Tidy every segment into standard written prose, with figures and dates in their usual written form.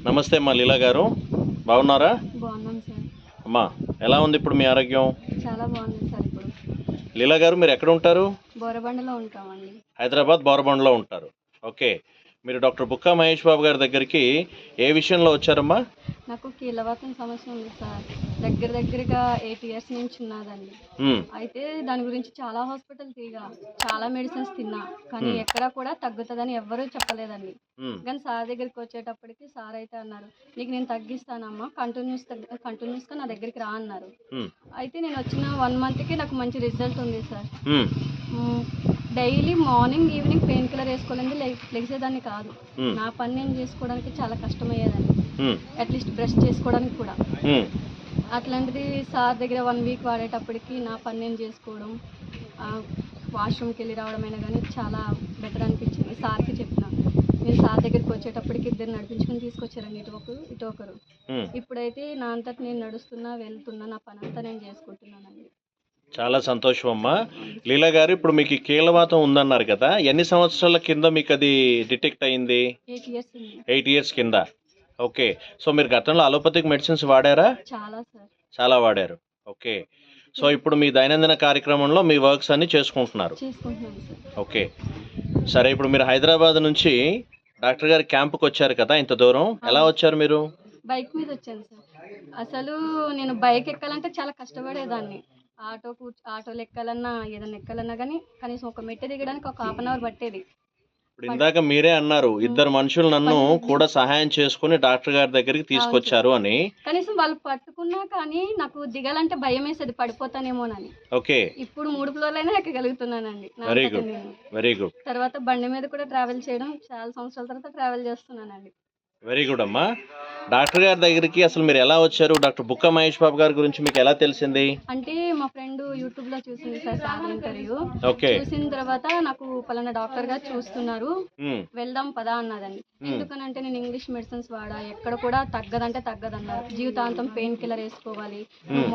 నమస్తే అమ్మా లీలా గారు, బాగున్నారా? బాగున్నాం సార్. అమ్మా ఎలా ఉంది ఇప్పుడు మీ ఆరోగ్యం? చాలా బాగుంది సార్. ఇప్పుడు లీలా గారు మీరు ఎక్కడ ఉంటారు? బోరబండలో ఉంటామండి. హైదరాబాద్ బోరబండలో ఉంటారు. ఓకే, మీరు డాక్టర్ బుక్కా మహేష్ బాబు గారి దగ్గరికి ఏ విషయంలో వచ్చారమ్మా? నాకు కీళ్ళవాతం సమస్య ఉంది సార్. దగ్గరగా 8 ఇయర్స్ నుంచి ఉన్నదండి. అయితే దాని గురించి చాలా హాస్పిటల్ తిరిగా, చాలా మెడిసిన్స్ తిన్నా, కానీ ఎక్కడా కూడా తగ్గుతుందని ఎవ్వరూ చెప్పలేదండి. కానీ సార్ దగ్గరికి వచ్చేటప్పటికి సార్ అయితే అన్నారు, నీకు నేను తగ్గిస్తానమ్మా, కంటిన్యూస్గా నా దగ్గరికి రా అన్నారు. అయితే నేను వచ్చిన 1 మంత్కి నాకు మంచి రిజల్ట్ ఉంది sir. Daily morning evening pain killer వేసుకోవాలండి, లెగిసేదాన్ని కాదు. నా పని నేను చేసుకోవడానికి చాలా కష్టమయ్యేదండి, అట్లీస్ట్ బ్రష్ చేసుకోవడానికి కూడా. అట్లాంటిది సార్ దగ్గర 1 వీక్ వాడేటప్పటికి నా పని నేను చేసుకోవడం, వాష్రూమ్కి వెళ్ళి రావడమైనా కానీ చాలా బెటర్ అనిపించింది. సార్కి చెప్పిన, నేను సార్ దగ్గరికి వచ్చేటప్పటికి 2 నడిపించుకొని తీసుకొచ్చారండి, ఇటు ఒకరు. ఇప్పుడైతే నా అంతటి నేను నడుస్తున్నా, వెళ్తున్నా, నా పని అంతా నేను చేసుకుంటున్నానండి. చాలా సంతోషం అమ్మా. లీలా గారు, ఇప్పుడు మీకు కీళ్ళవాతం ఉందన్నారు కదా, ఎన్ని సంవత్సరాల కింద మీకు అది డిటెక్ట్ అయింది? 8 ఇయర్స్. 8 ఇయర్స్ కింద. ఓకే, సో మీరు గతంలో అలోపతిక్ మెడిసిన్స్ వాడారా? చాలా సార్. చాలా వాడారు. ఓకే, సో ఇప్పుడు మీ దైనందిన కార్యక్రమంలో మీ వర్క్స్ అన్ని చేసుకుంటున్నారు. ఓకే, సరే. ఇప్పుడు మీరు హైదరాబాద్ నుంచి డాక్టర్ గారి క్యాంపుకి వచ్చారు కదా, ఇంత దూరం ఎలా వచ్చారు మీరు? బైక్ మీద వచ్చాను సార్. అసలు నేను బైక్ ఎక్కాలంటే చాలా కష్టపడేదాన్ని. ఆటోలు ఎక్కాలన్నా, ఏదైనా ఎక్కాలన్నా కానీ కనీసం ఒక మెట్టు దిగడానికి ఒక 1/2 అవర్ పట్టేది. ఇప్పుడు ఇందాక మీరే అన్నారు, 2 మనుషులు నన్ను కూడా సహాయం చేసుకుని డాక్టర్ గారి దగ్గరికి తీసుకొచ్చారు అని. కనీసం వాళ్ళు పట్టుకున్నా కానీ నాకు దిగాలంటే భయం వేసేది, పడిపోతానేమోనని. ఓకే, ఇప్పుడు 3 ఫ్లోర్లైనా ఎక్కగలుగుతున్నానండి. Very good, very good. తర్వాత బండి మీద కూడా ట్రావెల్ చేయడం, చాలా సంవత్సరాల తర్వాత ట్రావెల్ చేస్తున్నానండి. వెరీ గుడ్ అమ్మా. డాక్టర్ గారి దగ్గరికి అసలు మీరు ఎలా వచ్చారు? డాక్టర్ బుక్కా మహేష్ బాబు గారి గురించి మీకు ఎలా తెలిసింది? అంటే మా ఫ్రెండ్ యూట్యూబ్ లో చూసింది సార్ ఇంటర్వ్యూ. ఓకే, చూసిన తర్వాత నాకు పలానా డాక్టర్ గారు చూస్తున్నారు, వెళ్దాం పదా అన్నదండి. ఎందుకనంటే నేను ఇంగ్లీష్ మెడిసిన్స్ వాడా, ఎక్కడ కూడా తగ్గదంటే తగ్గదన్నారు. జీవితాంతం పెయిన్ కిల్లర్ వేసుకోవాలి,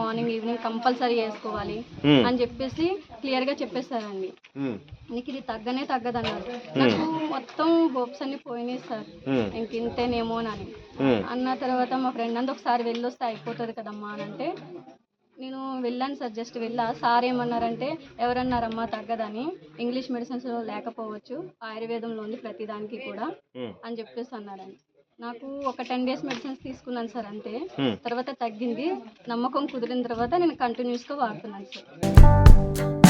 మార్నింగ్ ఈవినింగ్ కంపల్సరీ వేసుకోవాలి అని చెప్పేసి క్లియర్ గా చెప్పేశారండి. నీకు ఇది తగ్గనే తగ్గదన్నారు. నాకు మొత్తం హోప్స్ అన్ని పోయినాయి సార్, ఇంకింతేనేమోనని. అన్న తర్వాత మా ఫ్రెండ్ అంతా ఒకసారి వెళ్ళొస్తే అయిపోతుంది కదమ్మా అని అంటే నేను వెళ్ళాను సార్. జస్ట్ వెళ్ళా. సార్ ఏమన్నారంటే, ఎవరన్నారమ్మా తగ్గదని, ఇంగ్లీష్ మెడిసిన్స్లో లేకపోవచ్చు, ఆయుర్వేదంలో ఉంది ప్రతిదానికి కూడా అని చెప్పేసి అన్నారండి. నాకు ఒక 10 డేస్ మెడిసిన్స్ తీసుకున్నాను సార్ అంతే. తర్వాత తగ్గింది, నమ్మకం కుదిరిన తర్వాత నేను కంటిన్యూస్గా వాడుతున్నాను సార్.